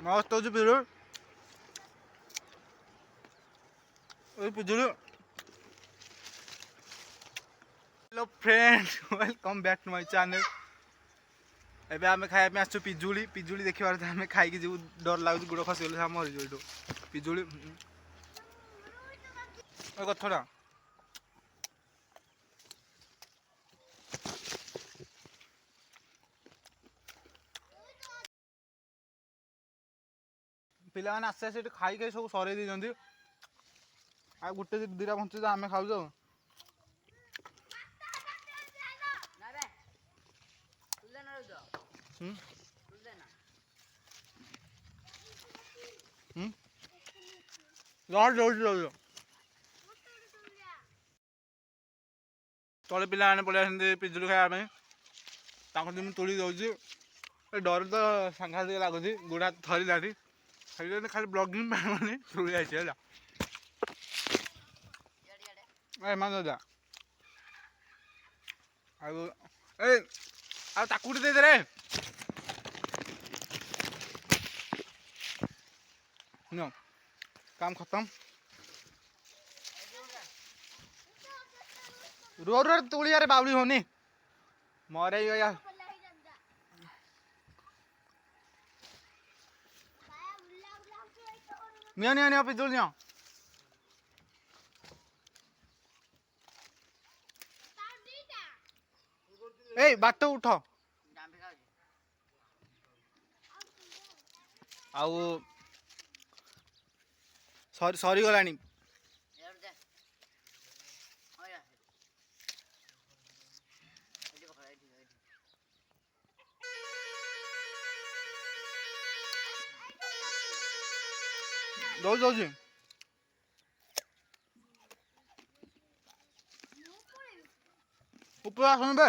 मस्त होଉଛି ପିଜୁଳି ଏଇ ପିଜୁଳି। Hello friend welcome back to my channel. एबे आमे खाଇବା ପାଇଁ ଆସିଛୁ ପିଜୁଳି ପିଜୁଳି ଦେଖିବାର ଆମେ ଖାଇକି ଯିବୁ ଡର ଲାଗୁଛି ଗୋଡ଼ ଖସିଗଲେ ଆମେ ମରିଯିବୁ ଏଠୁ ପିଜୁଳି ଏ କଥାଟା ପିଲାମାନେ ଆସ୍ତେ ଆସ୍ତେ ଏଠି ଖାଇ ଖାଇ ସବୁ ସରେଇ ଦେଇଛନ୍ତି ଆଉ ଗୋଟେ ଦିଟା ବଞ୍ଚୁଛି ଆମେ ଖାଉଛୁ ଆଉ ତଳେ ପିଲାମାନେ ପଳେଇ ଆସନ୍ତି ପିଜୁଳି ଖାଇବା ପାଇଁ ତାଙ୍କୁ ମୁଁ ତୋଳି ଦେଉଛି ଡର ତ ସାଂଘାତିକ ଲାଗୁଛି ଗୋଡ଼ ହାତ ଥରିଲାଣି ଖାଲି ବ୍ଲଗିଂ ପାଇଁ ମାନେ ତୋଳି ଆସିଛି ହେଲା ଏମାନେ ଦାଦା ଆଉ ଏ ଆଉ ତାକୁ ଗୋଟେ ଦେଇଦେରେ काम खत्म रो रो तोड़ी यार बावली होनी मरे गया नियो नियो नियो पिजुल नियो ए बात उठ आउ सरी गलानी दौड़ दौड़ ऊपर आस बे